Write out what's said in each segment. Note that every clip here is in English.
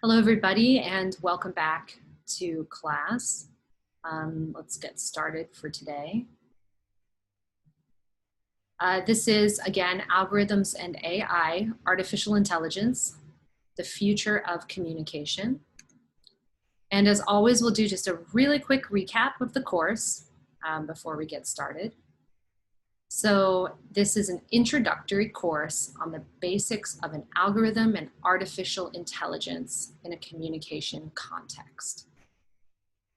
Hello, everybody, and welcome back to class. Let's get started for today. This is, again, Algorithms and AI, Artificial Intelligence, the Future of Communication. And as always, we'll do just a really quick recap of the course before we get started. So this is an introductory course on the basics of an algorithm and artificial intelligence in a communication context.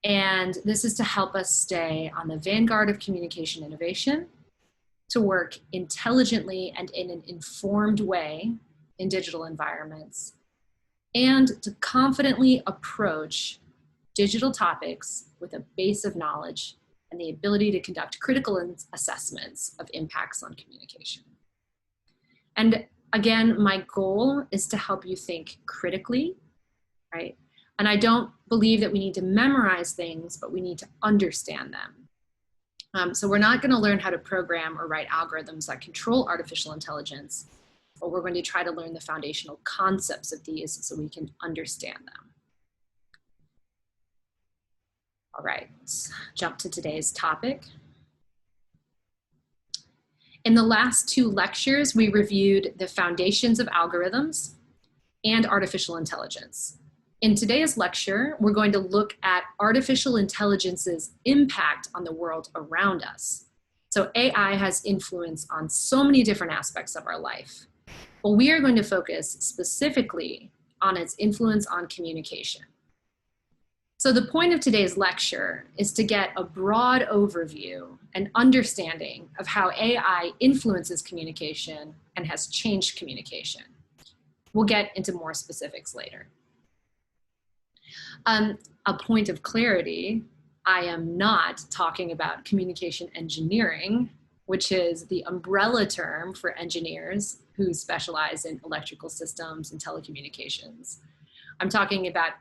And this is to help us stay on the vanguard of communication innovation, to work intelligently and in an informed way in digital environments, and to confidently approach digital topics with a base of knowledge and the ability to conduct critical assessments of impacts on communication. And again, my goal is to help you think critically, right? And I don't believe that we need to memorize things, but we need to understand them. So we're not going to learn how to program or write algorithms that control artificial intelligence, but we're going to try to learn the foundational concepts of these so we can understand them. All right, let's jump to today's topic. In the last two lectures, we reviewed the foundations of algorithms and artificial intelligence. In today's lecture, we're going to look at artificial intelligence's impact on the world around us. So AI has influence on so many different aspects of our life. But we are going to focus specifically on its influence on communication. So the point of today's lecture is to get a broad overview and understanding of how AI influences communication and has changed communication. We'll get into more specifics later. A point of clarity, I am not talking about communication engineering, which is the umbrella term for engineers who specialize in electrical systems and telecommunications. I'm talking about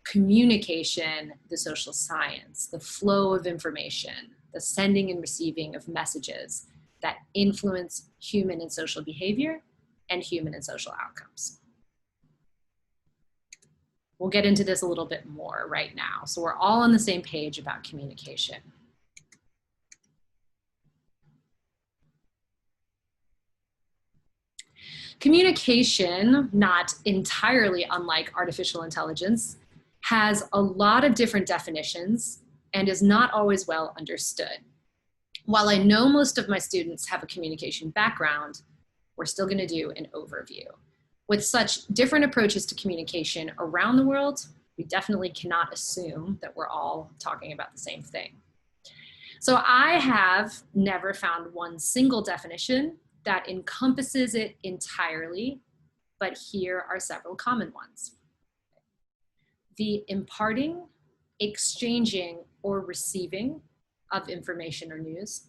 communication, the social science, the flow of information, the sending and receiving of messages that influence human and social behavior and human and social outcomes. We'll get into this a little bit more right now, so we're all on the same page about communication. Communication, not entirely unlike artificial intelligence, has a lot of different definitions and is not always well understood. While I know most of my students have a communication background, we're still going to do an overview. With such different approaches to communication around the world, we definitely cannot assume that we're all talking about the same thing. So I have never found one single definition that encompasses it entirely, but here are several common ones. The imparting, exchanging, or receiving of information or news.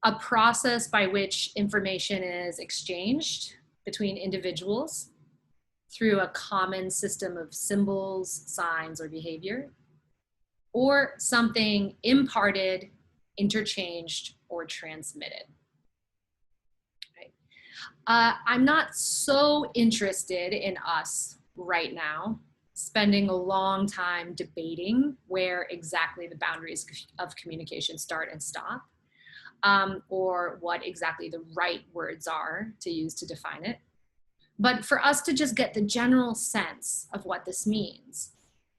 A process by which information is exchanged between individuals through a common system of symbols, signs, or behavior. Or something imparted, interchanged, or transmitted. Right. I'm not so interested in us right now spending a long time debating where exactly the boundaries of communication start and stop, or what exactly the right words are to use to define it. But for us to just get the general sense of what this means,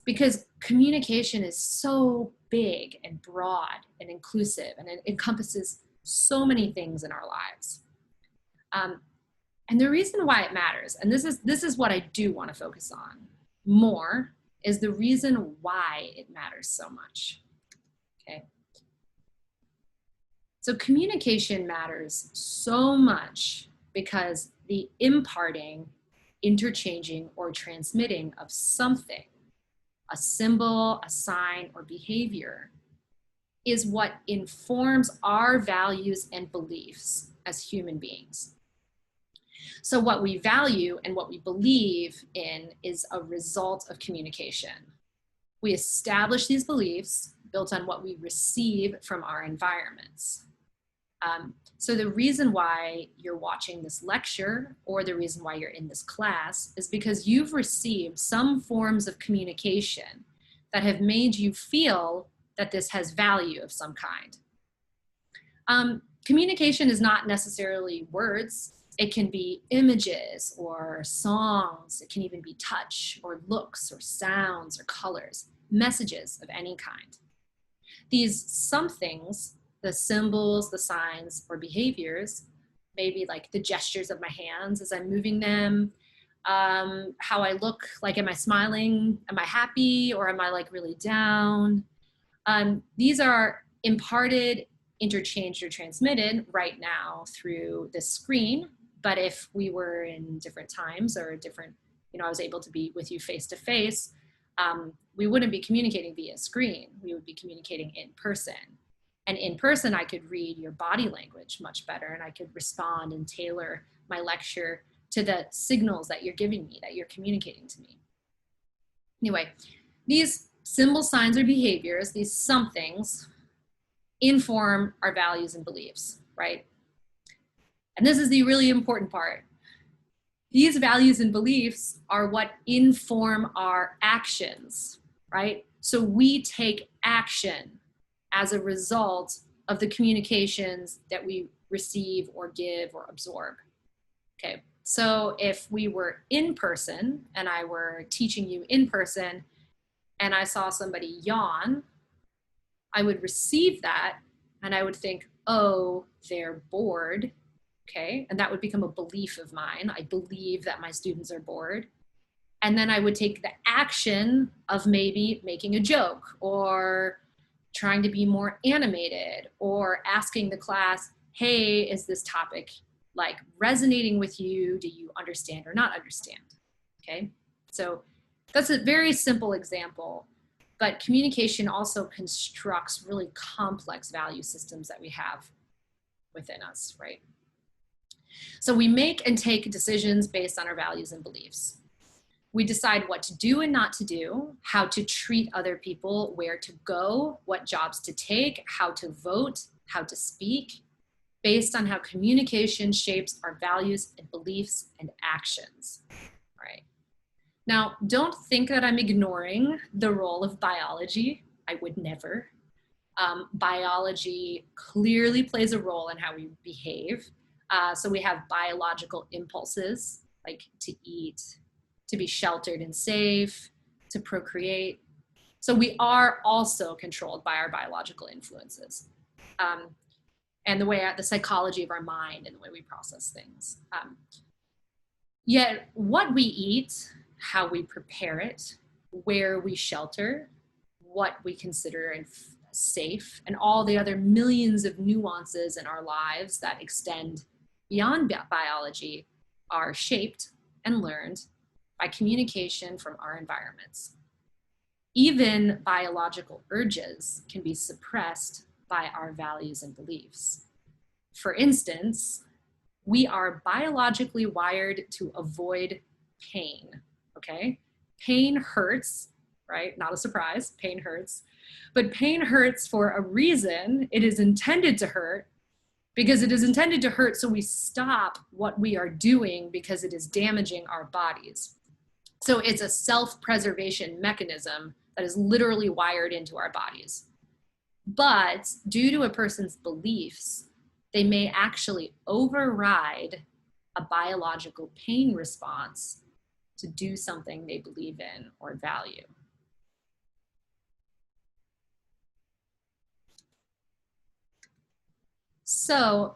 because communication is so big and broad and inclusive, and it encompasses so many things in our lives. And the reason why it matters, and this is what I do want to focus on more, is the reason why it matters so much, okay? So communication matters so much because the imparting, interchanging, or transmitting of something, a symbol, a sign, or behavior, is what informs our values and beliefs as human beings. So what we value and what we believe in is a result of communication. We establish these beliefs built on what we receive from our environments. So the reason why you're watching this lecture or the reason why you're in this class is because you've received some forms of communication that have made you feel that this has value of some kind. Communication is not necessarily words. It can be images or songs. It can even be touch or looks or sounds or colors, messages of any kind. These somethings, the symbols, the signs, or behaviors, maybe like the gestures of my hands as I'm moving them, how I look, like am I smiling, am I happy, or am I like really down? These are imparted, interchanged, or transmitted right now through the screen. But if we were in different times or different, I was able to be with you face to face, we wouldn't be communicating via screen. We would be communicating in person. And in person, I could read your body language much better, and I could respond and tailor my lecture to the signals that you're giving me, that you're communicating to me. Anyway, these symbols, signs, or behaviors, these somethings, inform our values and beliefs, right? And this is the really important part. These values and beliefs are what inform our actions, right? So we take action as a result of the communications that we receive or give or absorb. Okay, so if we were in person and I were teaching you in person and I saw somebody yawn, I would receive that and I would think, oh, they're bored. Okay, and that would become a belief of mine. I believe that my students are bored. And then I would take the action of maybe making a joke or trying to be more animated or asking the class, hey, is this topic like resonating with you? Do you understand or not understand? Okay, so that's a very simple example, but communication also constructs really complex value systems that we have within us, right? So we make and take decisions based on our values and beliefs. We decide what to do and not to do, how to treat other people, where to go, what jobs to take, how to vote, how to speak, based on how communication shapes our values and beliefs and actions, right? Now, don't think that I'm ignoring the role of biology. I would never. Biology clearly plays a role in how we behave. So we have biological impulses, like to eat, to be sheltered and safe, to procreate. So we are also controlled by our biological influences and the psychology of our mind and the way we process things. Yet what we eat, how we prepare it, where we shelter, what we consider safe, and all the other millions of nuances in our lives that extend beyond biology are shaped and learned by communication from our environments. Even biological urges can be suppressed by our values and beliefs. For instance, we are biologically wired to avoid pain, okay? Pain hurts, right? Not a surprise, pain hurts. But pain hurts for a reason. It is intended to hurt because it is intended to hurt so we stop what we are doing because it is damaging our bodies. So it's a self-preservation mechanism that is literally wired into our bodies. But due to a person's beliefs, they may actually override a biological pain response to do something they believe in or value. So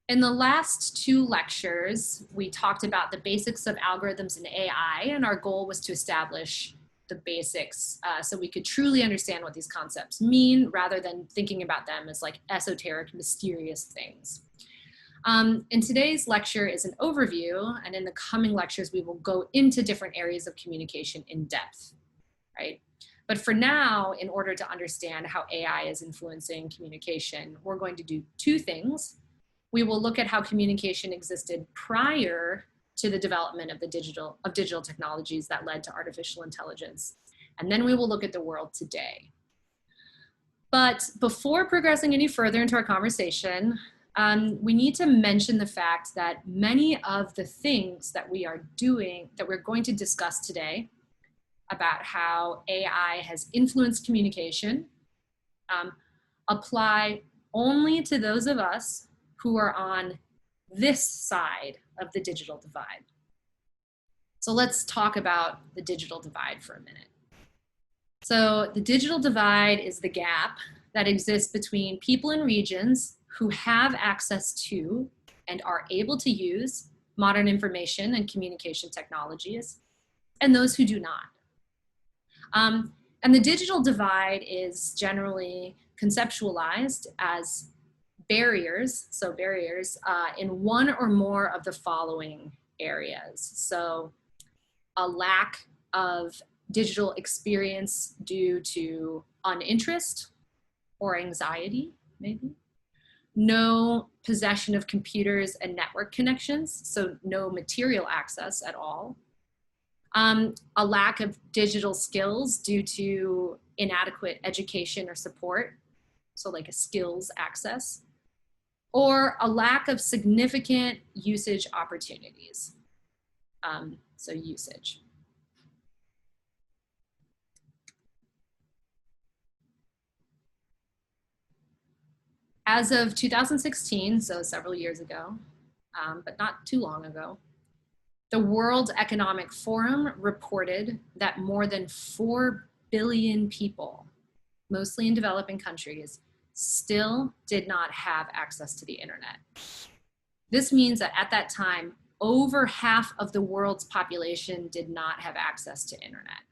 in the last two lectures, we talked about the basics of algorithms and AI, and our goal was to establish the basics so we could truly understand what these concepts mean rather than thinking about them as like esoteric, mysterious things. In today's lecture is an overview, and in the coming lectures, we will go into different areas of communication in depth, right? But for now, in order to understand how AI is influencing communication, we're going to do two things. We will look at how communication existed prior to the development of digital technologies that led to artificial intelligence. And then we will look at the world today. But before progressing any further into our conversation, we need to mention the fact that many of the things that we are doing, that we're going to discuss today about how AI has influenced communication, apply only to those of us who are on this side of the digital divide. So let's talk about the digital divide for a minute. So the digital divide is the gap that exists between people in regions who have access to and are able to use modern information and communication technologies, and those who do not. And the digital divide is generally conceptualized as barriers, so barriers in one or more of the following areas. So a lack of digital experience due to uninterest or anxiety, maybe. No possession of computers and network connections, so no material access at all. A lack of digital skills due to inadequate education or support, so like a skills access, or a lack of significant usage opportunities, so usage. As of 2016, so several years ago, but not too long ago, the World Economic Forum reported that more than 4 billion people, mostly in developing countries, still did not have access to the internet. This means that at that time, over half of the world's population did not have access to internet.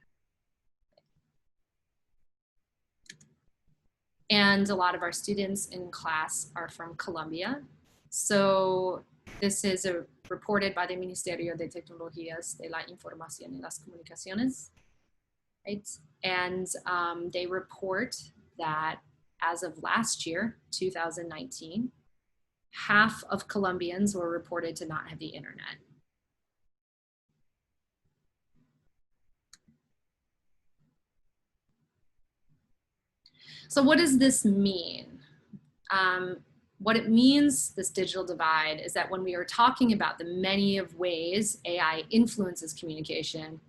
And a lot of our students in class are from Colombia. So this is reported by the Ministerio de Tecnologías de la Información y las Comunicaciones, right? And they report that as of last year, 2019, half of Colombians were reported to not have the internet. So what does this mean? What it means, this digital divide, is that when we are talking about the many of ways AI influences communication,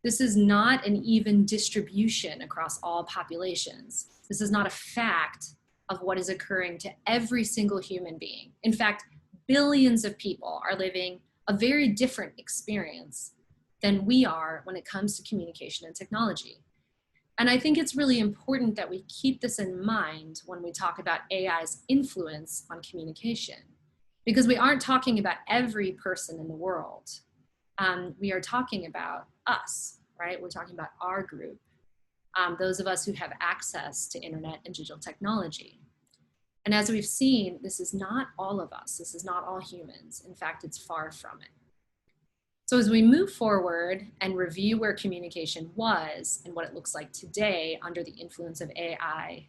this is not an even distribution across all populations. This is not a fact of what is occurring to every single human being. In fact, billions of people are living a very different experience than we are when it comes to communication and technology. And I think it's really important that we keep this in mind when we talk about AI's influence on communication, because we aren't talking about every person in the world. We are talking about us, right? We're talking about our group, those of us who have access to internet and digital technology. And as we've seen, this is not all of us. This is not all humans. In fact, it's far from it. So as we move forward and review where communication was and what it looks like today under the influence of AI,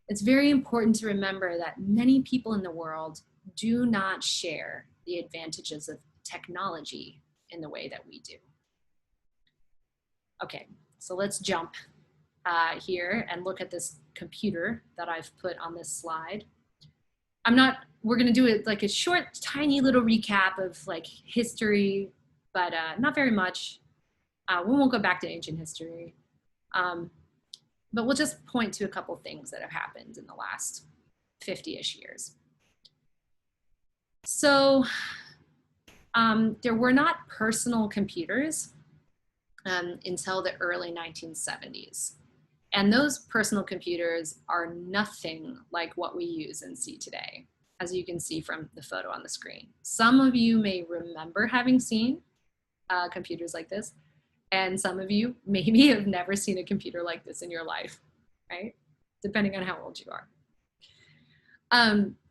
it's very important to remember that many people in the world do not share the advantages of technology in the way that we do. Okay, so let's jump here and look at this computer that I've put on this slide. We're gonna do it like a short, tiny little recap of like history, but not very much. We won't go back to ancient history, but we'll just point to a couple things that have happened in the last 50-ish years. So there were not personal computers until the early 1970s. And those personal computers are nothing like what we use and see today, as you can see from the photo on the screen. Some of you may remember having seen computers like this, and some of you maybe have never seen a computer like this in your life, right? Depending on how old you are.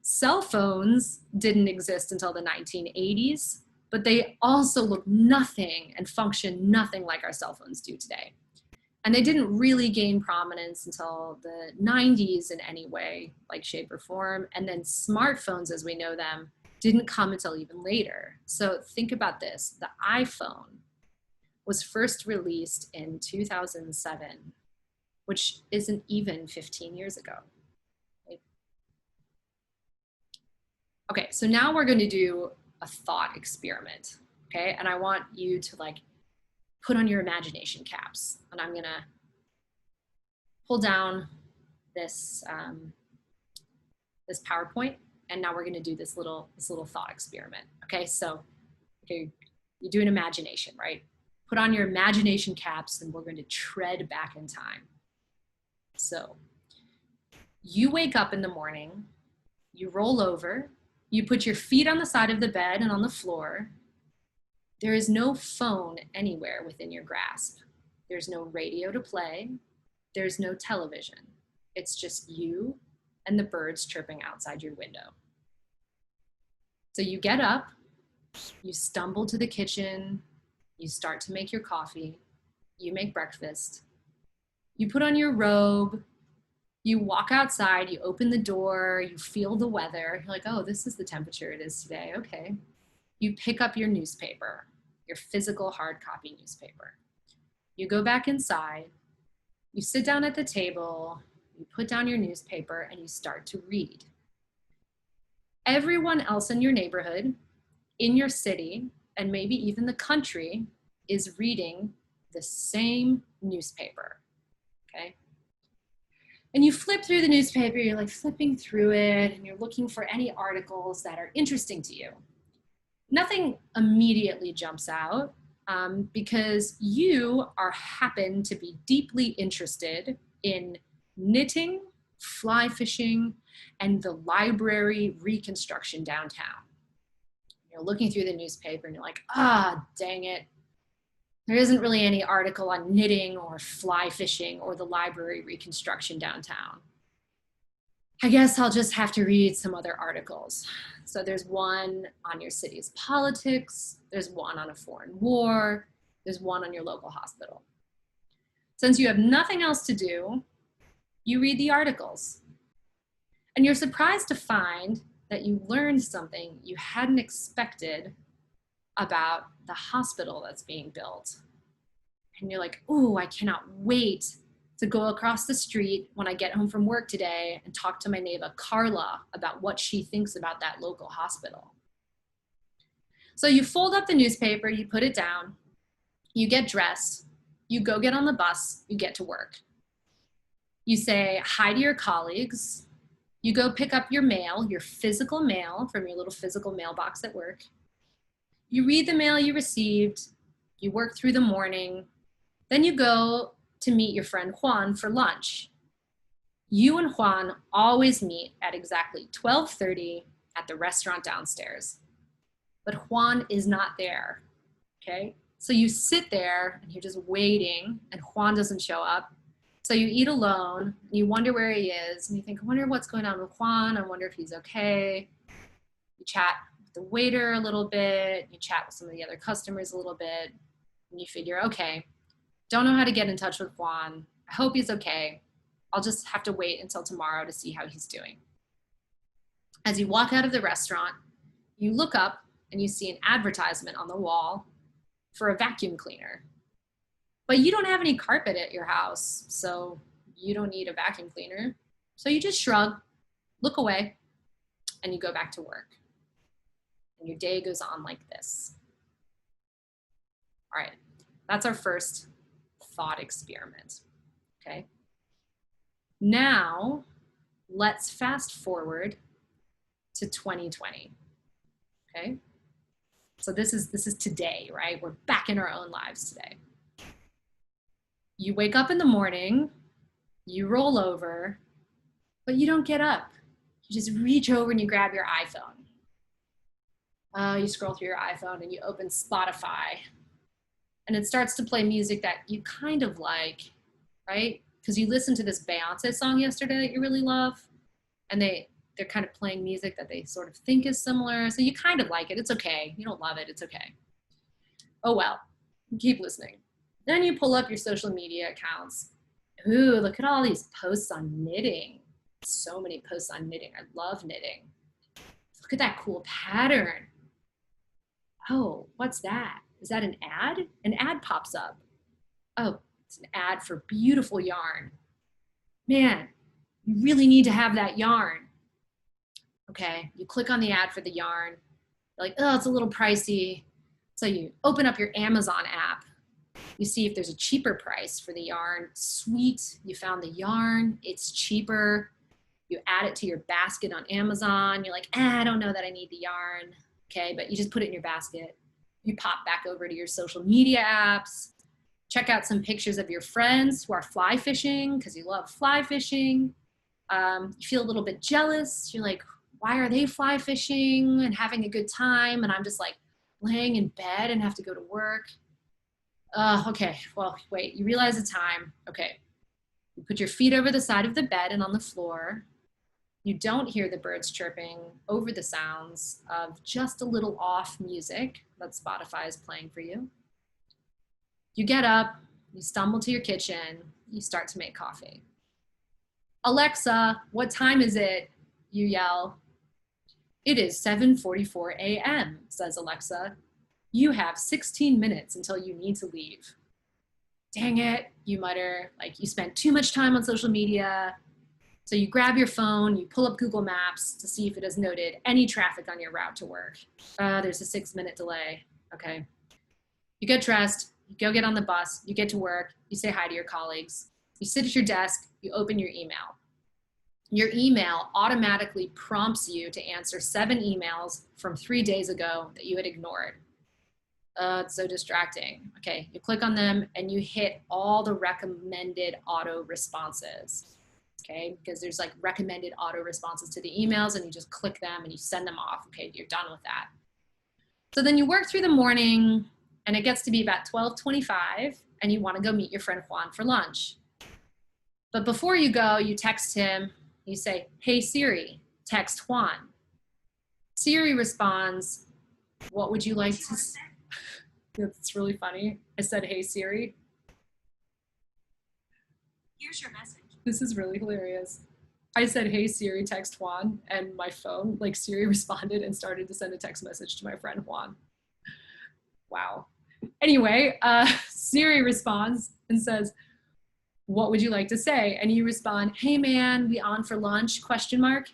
Cell phones didn't exist until the 1980s, but they also look nothing and function nothing like our cell phones do today. And they didn't really gain prominence until the 90s in any way, like shape or form. And then smartphones as we know them didn't come until even later. So think about this. The iPhone was first released in 2007. which isn't even 15 years ago. Right? Okay, so now we're going to do a thought experiment, okay? And I want you to like put on your imagination caps, and I'm gonna pull down this this PowerPoint, and now we're gonna do this little thought experiment. Okay, so okay, you do an imagination, right? Put on your imagination caps, and we're going to tread back in time. So you wake up in the morning, you roll over, you put your feet on the side of the bed and on the floor. There is no phone anywhere within your grasp. There's no radio to play. There's no television. It's just you and the birds chirping outside your window. So you get up, you stumble to the kitchen, you start to make your coffee, you make breakfast, you put on your robe, you walk outside, you open the door, you feel the weather. You're like, oh, this is the temperature it is today. Okay. You pick up your newspaper, your physical hard copy newspaper. You go back inside, you sit down at the table, you put down your newspaper, and you start to read. Everyone else in your neighborhood, in your city, and maybe even the country is reading the same newspaper, okay? And you flip through the newspaper, you're like flipping through it, and you're looking for any articles that are interesting to you. Nothing immediately jumps out because you happen to be deeply interested in knitting, fly fishing, and the library reconstruction downtown. You're looking through the newspaper and you're like, ah, dang it. There isn't really any article on knitting or fly fishing or the library reconstruction downtown. I guess I'll just have to read some other articles. So there's one on your city's politics, there's one on a foreign war, there's one on your local hospital. Since you have nothing else to do, you read the articles. And you're surprised to find that you learned something you hadn't expected about the hospital that's being built. And you're like, ooh, I cannot wait to go across the street when I get home from work today and talk to my neighbor Carla about what she thinks about that local hospital. So you fold up the newspaper, you put it down, you get dressed, you go get on the bus, you get to work. You say hi to your colleagues, you go pick up your mail, your physical mail from your little physical mailbox at work. You read the mail you received, you work through the morning, then you go to meet your friend Juan for lunch. You and Juan always meet at exactly 12:30 at the restaurant downstairs. But Juan is not there, okay? So you sit there and you're just waiting and Juan doesn't show up. So you eat alone, and you wonder where he is, and you think, I wonder what's going on with Juan, I wonder if he's okay. You chat with the waiter a little bit, you chat with some of the other customers a little bit, and you figure, okay, don't know how to get in touch with Juan. I hope he's okay. I'll just have to wait until tomorrow to see how he's doing. As you walk out of the restaurant, you look up and you see an advertisement on the wall for a vacuum cleaner. But you don't have any carpet at your house, so you don't need a vacuum cleaner. So you just shrug, look away, and you go back to work. And your day goes on like this. All right, that's our first thought experiment, okay? Now, let's fast forward to 2020, okay? So this is today, right? We're back in our own lives today. You wake up in the morning, you roll over, but you don't get up. You just reach over and you grab your iPhone. You scroll through your iPhone and you open Spotify, and it starts to play music that you kind of like, right? Because you listened to this Beyonce song yesterday that you really love, and they're kind of playing music that they sort of think is similar, so you kind of like it. It's okay. You don't love it. It's okay. Oh well, keep listening. Then you pull up your social media accounts. Ooh, look at all these posts on knitting. So many posts on knitting. I love knitting. Look at that cool pattern. Oh, what's that? Is that an ad? An ad pops up. Oh, it's an ad for beautiful yarn. man, you really need to have that yarn. Okay, you click on the ad for the yarn. You're like, oh, it's a little pricey. So you open up your Amazon app. You see if there's a cheaper price for the yarn. Sweet, you found the yarn. It's cheaper. You add it to your basket on Amazon. You're like, I don't know that I need the yarn. Okay, but you just put it in your basket. You pop back over to your social media apps. Check out some pictures of your friends who are fly fishing because you love fly fishing. You feel a little bit jealous. You're like, why are they fly fishing and having a good time? And I'm just like laying in bed and have to go to work. Okay, well, wait, you realize the time. Okay, you put your feet over the side of the bed and on the floor. You don't hear the birds chirping over the sounds of just a little off music that Spotify is playing for you. You get up, you stumble to your kitchen, you start to make coffee. Alexa, what time is it? You yell. It is 7:44 a.m., says Alexa. You have 16 minutes until you need to leave. Dang it, you mutter, like you spent too much time on social media. So you grab your phone, you pull up Google Maps to see if it has noted any traffic on your route to work. There's a 6-minute delay. Okay. You get dressed, you go get on the bus, you get to work, you say hi to your colleagues, you sit at your desk, you open your email. Your email automatically prompts you to answer 7 emails from 3 days ago that you had ignored. It's so distracting. Okay, you click on them and you hit all the recommended auto responses. Okay, because there's like recommended auto responses to the emails and you just click them and you send them off. Okay, you're done with that. So then you work through the morning and it gets to be about 12:25 and you want to go meet your friend Juan for lunch. But before you go, you text him, you say, hey Siri, text Juan. Siri responds, what would you like to say? It's really funny. I said, hey Siri. Here's your message. This is really hilarious. I said, hey Siri, text Juan, and my phone, like Siri responded and started to send a text message to my friend Juan. Wow. Anyway, Siri responds and says, what would you like to say? And you respond, hey man, we on for lunch, question mark.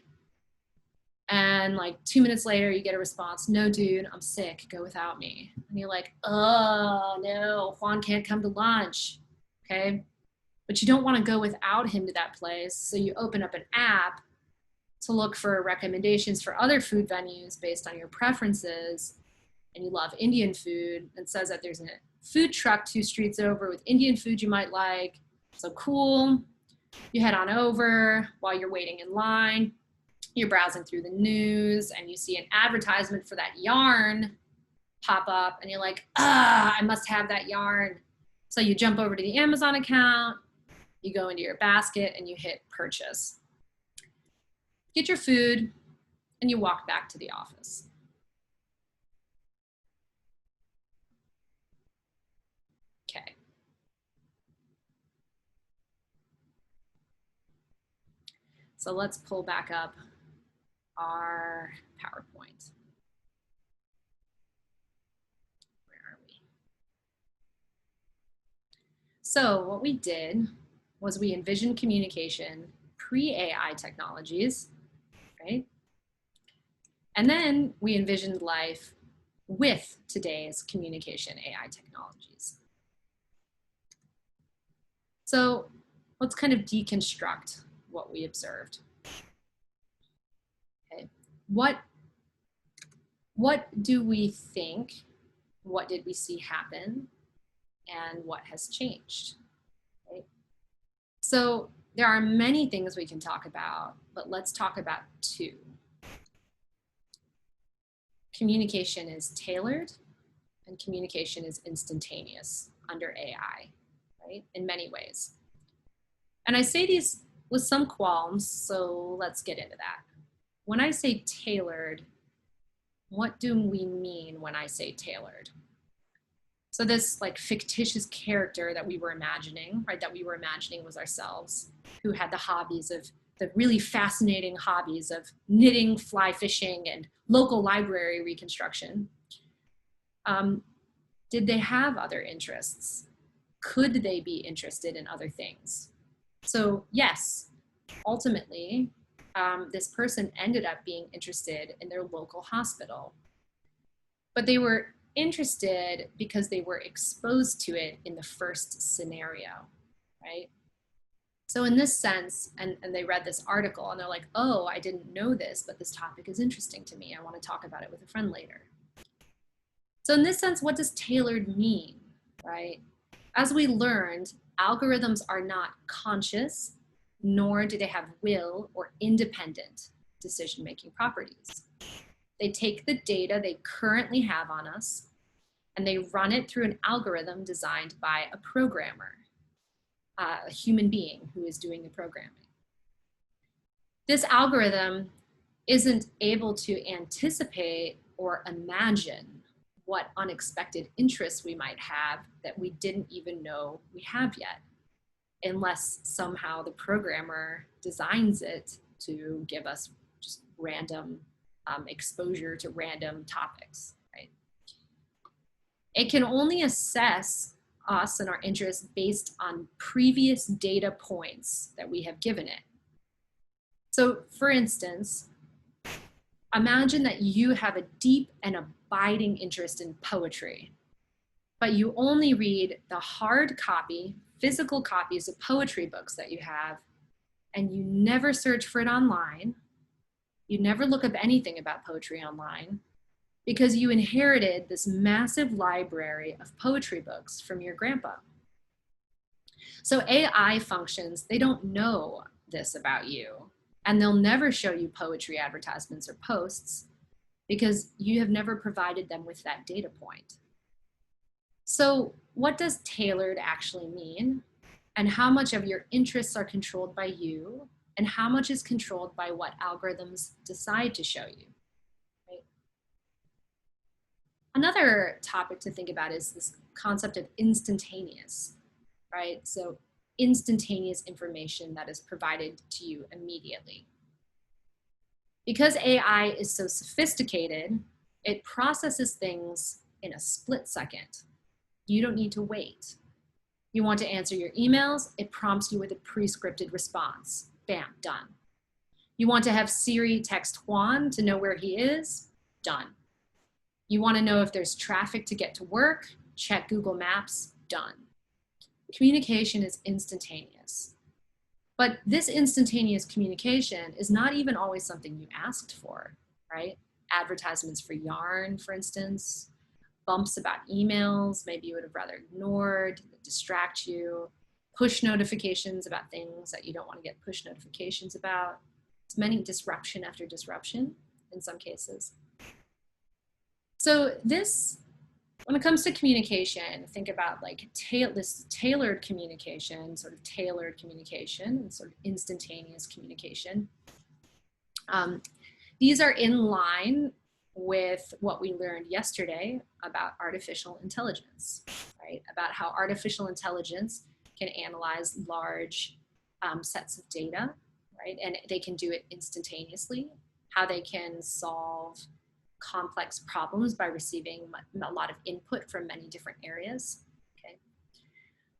And like 2 minutes later, you get a response, no dude, I'm sick, go without me. And you're like, oh no, Juan can't come to lunch, okay? But you don't want to go without him to that place. So you open up an app to look for recommendations for other food venues based on your preferences. And you love Indian food. And says that there's a food truck 2 streets over with Indian food you might like. So cool. You head on over while you're waiting in line. You're browsing through the news and you see an advertisement for that yarn pop up and you're like, I must have that yarn. So you jump over to the Amazon account, you go into your basket and you hit purchase. Get your food and you walk back to the office. Okay. So let's pull back up our PowerPoint. Where are we? So what we did was we envisioned communication pre-AI technologies, right? And then we envisioned life with today's communication AI technologies. So let's kind of deconstruct what we observed. Okay, what do we think? What did we see happen? And what has changed? Right? So there are many things we can talk about, but let's talk about 2. Communication is tailored and communication is instantaneous under AI, right? In many ways. And I say these with some qualms, so let's get into that. When I say tailored, what do we mean when I say tailored? So this like fictitious character that we were imagining, right, that we were imagining was ourselves, who had the hobbies of, the really fascinating hobbies of knitting, fly fishing, and local library reconstruction. Did they have other interests? Could they be interested in other things? So yes, ultimately, this person ended up being interested in their local hospital, but they were interested because they were exposed to it in the first scenario, right? So in this sense, and they read this article and they're like, oh, I didn't know this, but this topic is interesting to me. I want to talk about it with a friend later. So in this sense, what does tailored mean, right? As we learned, algorithms are not conscious, nor do they have will or independent decision-making properties. They take the data they currently have on us and they run it through an algorithm designed by a programmer, a human being who is doing the programming. This algorithm isn't able to anticipate or imagine what unexpected interests we might have that we didn't even know we have yet, unless somehow the programmer designs it to give us just random exposure to random topics, right? It can only assess us and our interests based on previous data points that we have given it. So for instance, imagine that you have a deep and abiding interest in poetry, but you only read the hard copy, physical copies of poetry books that you have, and you never search for it online. You never look up anything about poetry online because you inherited this massive library of poetry books from your grandpa. So AI functions, they don't know this about you, and they'll never show you poetry advertisements or posts because you have never provided them with that data point. So what does tailored actually mean? And how much of your interests are controlled by you? And how much is controlled by what algorithms decide to show you? Right? Another topic to think about is this concept of instantaneous, right? So instantaneous information that is provided to you immediately. Because AI is so sophisticated, it processes things in a split second. You don't need to wait. You want to answer your emails, it prompts you with a pre-scripted response. Bam, done. You want to have Siri text Juan to know where he is? Done. You want to know if there's traffic to get to work? Check Google Maps? Done. Communication is instantaneous. But this instantaneous communication is not even always something you asked for, right? Advertisements for yarn, for instance, bumps about emails, maybe you would have rather ignored, that distract you, push notifications about things that you don't want to get push notifications about. It's many disruption after disruption in some cases. So this, when it comes to communication, think about like this tailored communication, sort of tailored communication and sort of instantaneous communication. These are in line with what we learned yesterday about artificial intelligence, right? About how artificial intelligence can analyze large sets of data, right? And they can do it instantaneously, how they can solve complex problems by receiving a lot of input from many different areas, okay?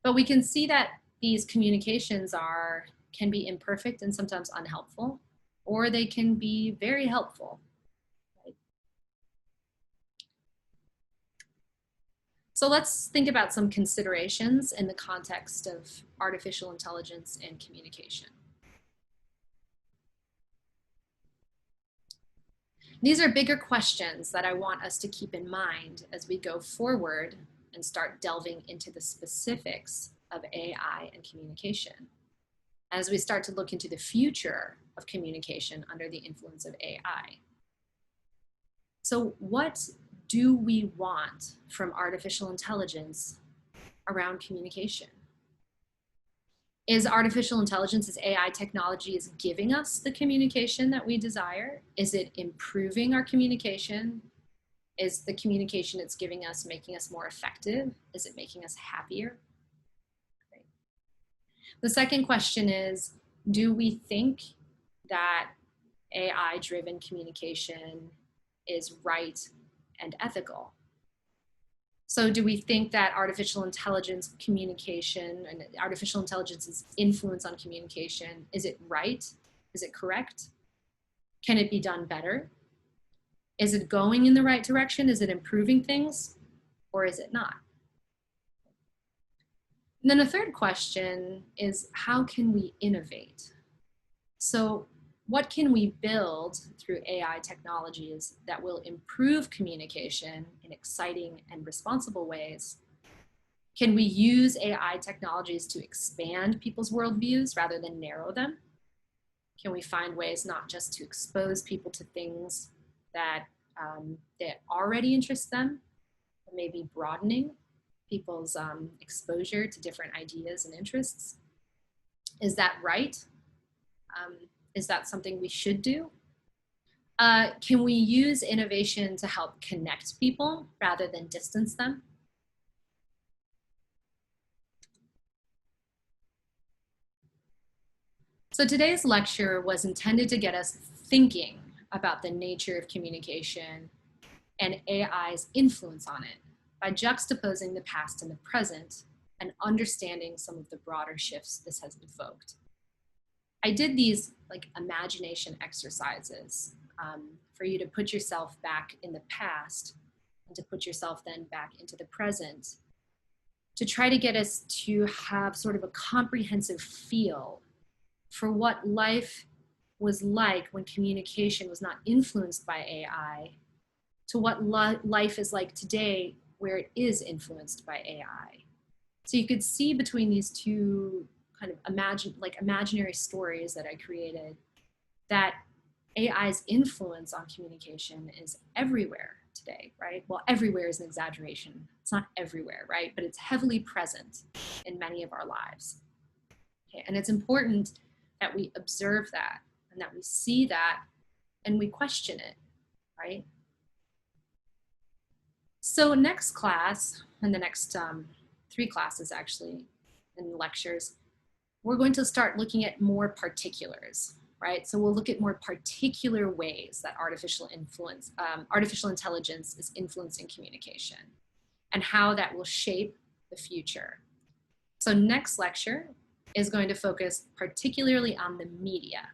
But we can see that these communications can be imperfect and sometimes unhelpful, or they can be very helpful. So let's think about some considerations in the context of artificial intelligence and communication. These are bigger questions that I want us to keep in mind as we go forward and start delving into the specifics of AI and communication, as we start to look into the future of communication under the influence of AI. So what do we want from artificial intelligence around communication? Is artificial intelligence, is AI technology is giving us the communication that we desire? Is it improving our communication? Is the communication it's giving us making us more effective? Is it making us happier? Right. The second question is, do we think that AI-driven communication is right and ethical? So do we think that artificial intelligence communication and artificial intelligence's influence on communication, is it right? Is it correct? Can it be done better? Is it going in the right direction? Is it improving things? Or is it not? And then a third question is, how can we innovate? So what can we build through AI technologies that will improve communication in exciting and responsible ways? Can we use AI technologies to expand people's worldviews rather than narrow them? Can we find ways not just to expose people to things that already interest them, but maybe broadening people's exposure to different ideas and interests? Is that right? Is that something we should do? Can we use innovation to help connect people rather than distance them? So today's lecture was intended to get us thinking about the nature of communication and AI's influence on it by juxtaposing the past and the present and understanding some of the broader shifts this has evoked. I did these like imagination exercises for you to put yourself back in the past and to put yourself then back into the present to try to get us to have sort of a comprehensive feel for what life was like when communication was not influenced by AI to what life is like today where it is influenced by AI. So you could see between these two kind of imaginary stories that I created that AI's influence on communication is everywhere today, right? Well, everywhere is an exaggeration. It's not everywhere, right? But it's heavily present in many of our lives. Okay? And it's important that we observe that and that we see that and we question it, right? So next class, and the next 3 classes actually in lectures, we're going to start looking at more particulars, right? So we'll look at more particular ways that artificial intelligence is influencing communication and how that will shape the future. So next lecture is going to focus particularly on the media,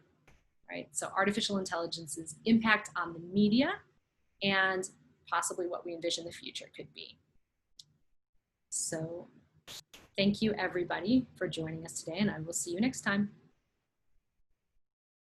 right? So artificial intelligence's impact on the media and possibly what we envision the future could be. So thank you everybody for joining us today, and I will see you next time.